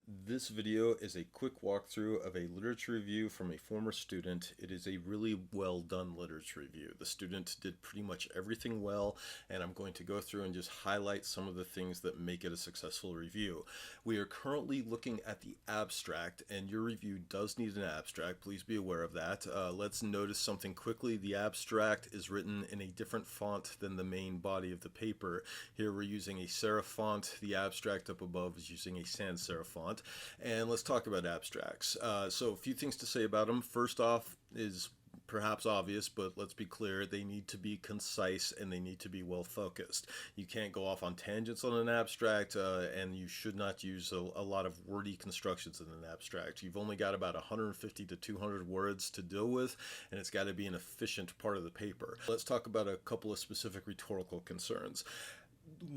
This video is a quick walkthrough of a literature review from a former student. It is a really well done literature review. The student did pretty much everything well, and I'm going to go through and just highlight some of the things that make it a successful review. We are currently looking at the abstract, and your review does need an abstract. Please be aware of that. Let's notice something quickly. The abstract is written in a different font than the main body of the paper. Here we're using a serif font. The abstract up above is using a sans serif font. And let's talk about abstracts. So a few things to say about them. First off is perhaps obvious, but let's be clear, they need to be concise and they need to be well focused. You can't go off on tangents on an abstract, and you should not use a lot of wordy constructions in an abstract. You've only got about 150 to 200 words to deal with, and it's got to be an efficient part of the paper. Let's talk about a couple of specific rhetorical concerns.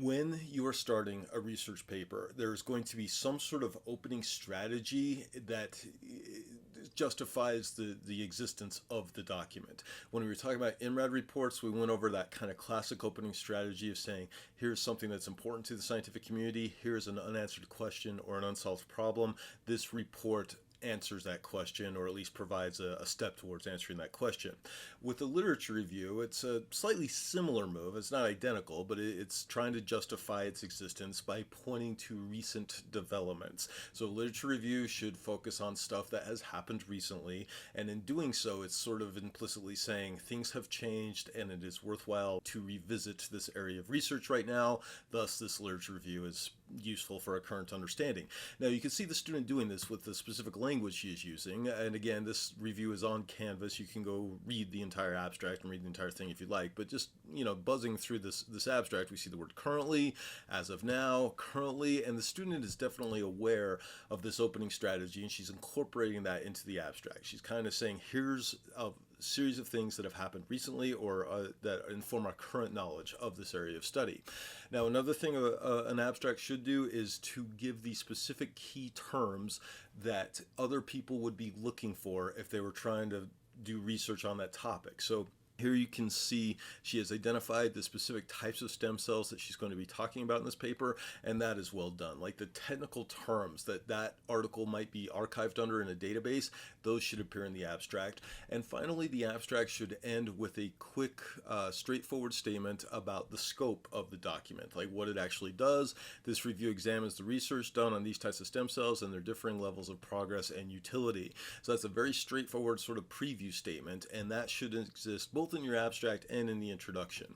When you are starting a research paper, there's going to be some sort of opening strategy that justifies the existence of the document. When we were talking about INRAD reports, we went over that kind of classic opening strategy of saying, here's something that's important to the scientific community, here's an unanswered question or an unsolved problem. This report answers that question, or at least provides a step towards answering that question. With the literature review, it's a slightly similar move. It's not identical, but it's trying to justify its existence by pointing to recent developments. So literature review should focus on stuff that has happened recently, and in doing so, it's sort of implicitly saying things have changed and it is worthwhile to revisit this area of research right now. Thus, this literature review is useful for a current understanding. Now, you can see the student doing this with the specific language she is using, and again, this review is on Canvas. You can go read the entire abstract and read the entire thing if you'd like, but just, buzzing through this abstract, we see the word currently, as of now, currently, and the student is definitely aware of this opening strategy, and she's incorporating that into the abstract. She's kind of saying, here's a series of things that have happened recently, or that inform our current knowledge of this area of study. Now, another thing an abstract should do is to give the specific key terms that other people would be looking for if they were trying to do research on that topic. So here you can see she has identified the specific types of stem cells that she's going to be talking about in this paper, and that is well done. Like the technical terms that article might be archived under in a database, those should appear in the abstract. And finally, the abstract should end with a quick, straightforward statement about the scope of the document, like what it actually does. This review examines the research done on these types of stem cells and their differing levels of progress and utility. So that's a very straightforward sort of preview statement, and that should exist both in your abstract and in the introduction.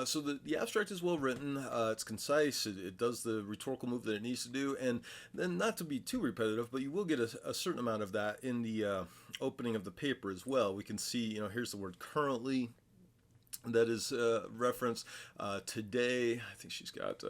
So the abstract is well written, it's concise, it does the rhetorical move that it needs to do, and then not to be too repetitive, but you will get a certain amount of that in the opening of the paper as well. We can see, here's the word currently, that is referenced today. I think she's got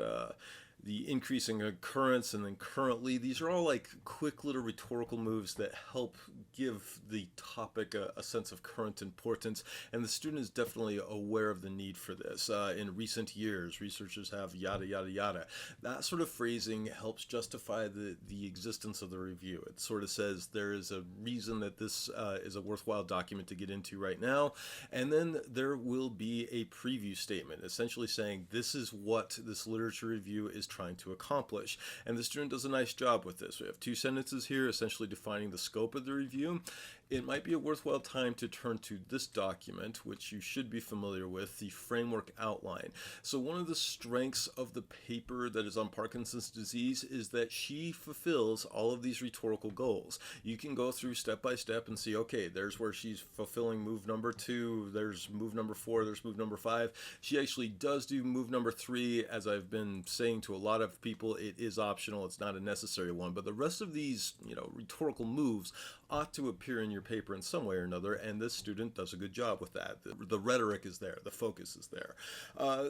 the increasing occurrence, and then currently. These are all like quick little rhetorical moves that help give the topic a sense of current importance, and the student is definitely aware of the need for this. In recent years, researchers have yada yada yada. That sort of phrasing helps justify the existence of the review. It sort of says there is a reason that this is a worthwhile document to get into right now, and then there will be a preview statement essentially saying this is what this literature review is trying to accomplish, and the student does a nice job with this. We have two sentences here essentially defining the scope of the review. It might be a worthwhile time to turn to this document, which you should be familiar with, the framework outline. So one of the strengths of the paper that is on Parkinson's disease is that she fulfills all of these rhetorical goals. You can go through step by step and see, okay, there's where she's fulfilling move number 2, there's move number 4, there's move number 5. She actually does do move number 3. As I've been saying to a lot of people, it is optional, it's not a necessary one, but the rest of these, rhetorical moves ought to appear in your paper in some way or another, and this student does a good job with that. The rhetoric is there, the focus is there.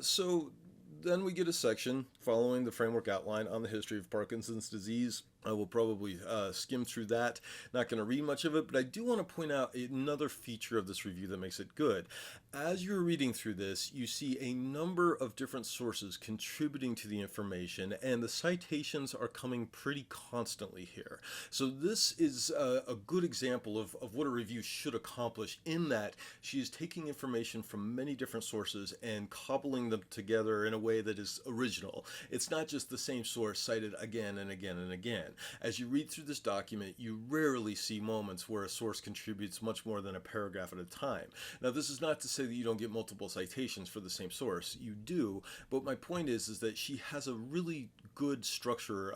So then we get a section following the framework outline on the history of Parkinson's disease. I will probably skim through that. Not going to read much of it, but I do want to point out another feature of this review that makes it good. As you're reading through this, you see a number of different sources contributing to the information, and the citations are coming pretty constantly here. So this is a good example of what a review should accomplish, in that she is taking information from many different sources and cobbling them together in a way that is original. It's not just the same source cited again and again and again. again. As you read through this document, you rarely see moments where a source contributes much more than a paragraph at a time. Now, this is not to say that you don't get multiple citations for the same source. You do, but my point is that she has a really good structure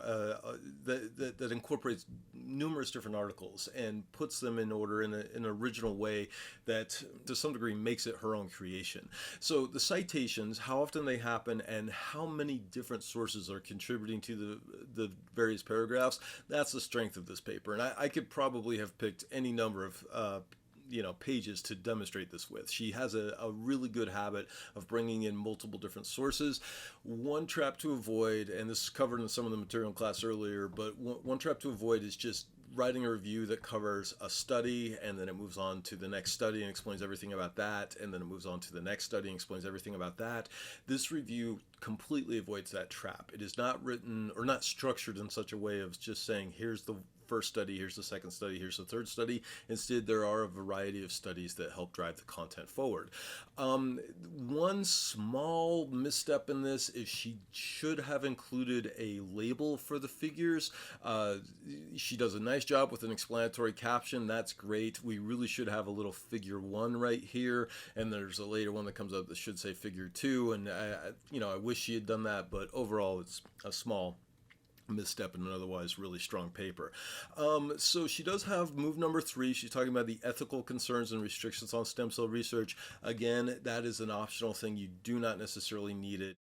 that incorporates numerous different articles and puts them in order in an original way that to some degree makes it her own creation. So the citations, how often they happen and how many different sources are contributing to the various paragraphs, that's the strength of this paper. And I could probably have picked any number of pages to demonstrate this with. She has a really good habit of bringing in multiple different sources. One trap to avoid, and this is covered in some of the material in class earlier, but one trap to avoid is just writing a review that covers a study and then it moves on to the next study and explains everything about that, and then it moves on to the next study and explains everything about that. This review completely avoids that trap. It is not written or not structured in such a way of just saying, here's the first study, here's the second study, here's the third study. Instead, there are a variety of studies that help drive the content forward. One small misstep in this is she should have included a label for the figures. She does a nice job with an explanatory caption. That's great. We really should have a little figure 1 right here, and there's a later one that comes up that should say figure 2, and I wish she had done that, but overall it's a small misstep in an otherwise really strong paper. So she does have move number 3. She's talking about the ethical concerns and restrictions on stem cell research. Again, that is an optional thing. You do not necessarily need it.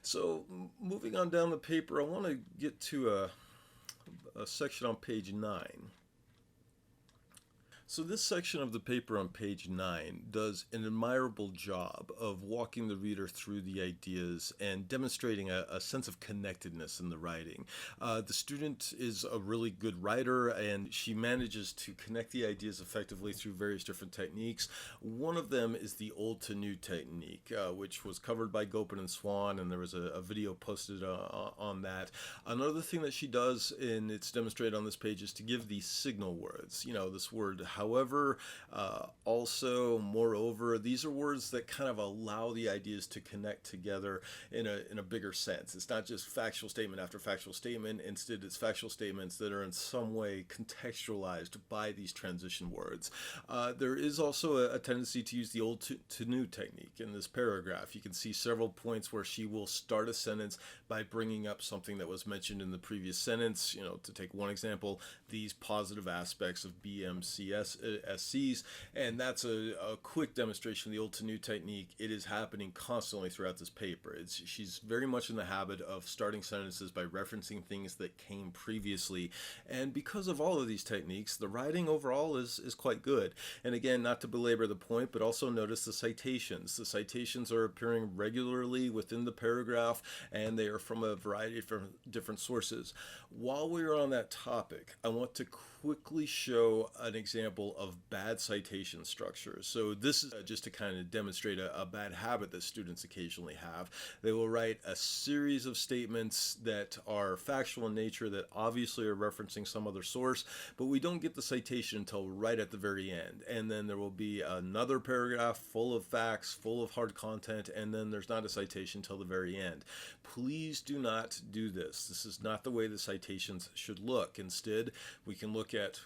So moving on down the paper, I want to get to a section on page 9. So this section of the paper on page 9 does an admirable job of walking the reader through the ideas and demonstrating a sense of connectedness in the writing. The student is a really good writer, and she manages to connect the ideas effectively through various different techniques. One of them is the old to new technique, which was covered by Gopin and Swan, and there was a video posted on that. Another thing that she does, and it's demonstrated on this page, is to give these signal words. This word however, also, moreover. These are words that kind of allow the ideas to connect together in a bigger sense. It's not just factual statement after factual statement. Instead, it's factual statements that are in some way contextualized by these transition words. There is also a tendency to use the old to new technique in this paragraph. You can see several points where she will start a sentence by bringing up something that was mentioned in the previous sentence. To take one example, these positive aspects of BMCSCs, and that's a quick demonstration of the old to new technique. It is happening constantly throughout this paper. She's very much in the habit of starting sentences by referencing things that came previously, and because of all of these techniques, the writing overall is quite good. And again, not to belabor the point, but also notice the citations. The citations are appearing regularly within the paragraph, and they are from a variety of different sources. While we're on that topic, I want to quickly show an example of bad citation structure. So this is just to kind of demonstrate a bad habit that students occasionally have. They will write a series of statements that are factual in nature that obviously are referencing some other source, but we don't get the citation until right at the very end. And then there will be another paragraph full of facts, full of hard content, and then there's not a citation until the very end. Please do not do this. This is not the way the citations should look. Instead, we can look at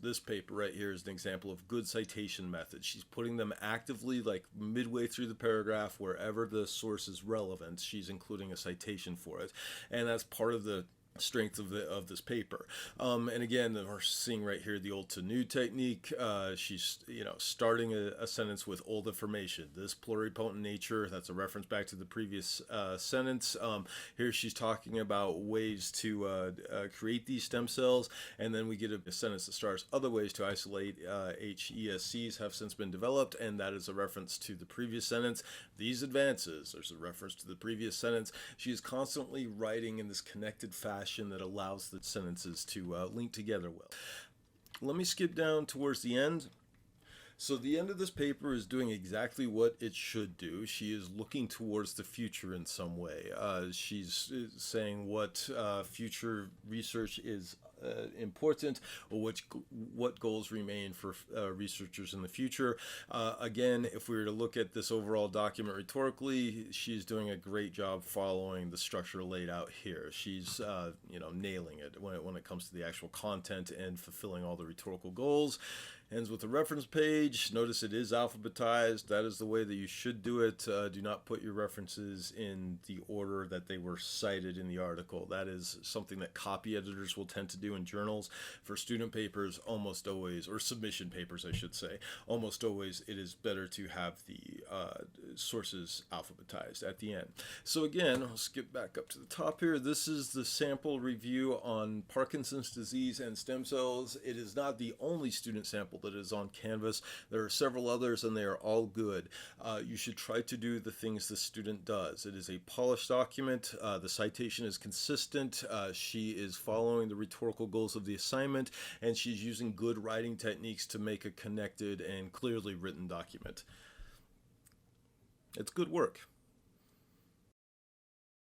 this paper right here is an example of good citation methods. She's putting them actively, like midway through the paragraph, wherever the source is relevant, she's including a citation for it. And that's part of the strength of this paper. And again, we're seeing right here the old to new technique. She's starting a sentence with old information. This pluripotent nature, that's a reference back to the previous sentence. Here she's talking about ways to create these stem cells, and then we get a sentence that starts other ways to isolate HESCs have since been developed, and that is a reference to the previous sentence. These advances, there's a reference to the previous sentence. She is constantly writing in this connected fashion that allows the sentences to link together well. Let me skip down towards the end. So the end of this paper is doing exactly what it should do. She is looking towards the future in some way. She's saying what future research is important, or what goals remain for researchers in the future. Again, if we were to look at this overall document rhetorically, she's doing a great job following the structure laid out here. She's nailing it when it comes to the actual content and fulfilling all the rhetorical goals. Ends with a reference page. Notice it is alphabetized. That is the way that you should do it. Do not put your references in the order that they were cited in the article. That is something that copy editors will tend to do in journals. For student papers, almost always, or submission papers, I should say, almost always it is better to have the sources alphabetized at the end. So again, I'll skip back up to the top here. This is the sample review on Parkinson's disease and stem cells. It is not the only student sample that is on Canvas. There are several others and they are all good. You should try to do the things the student does. It is a polished document. The citation is consistent. She is following the rhetorical goals of the assignment, and she's using good writing techniques to make a connected and clearly written document. It's good work.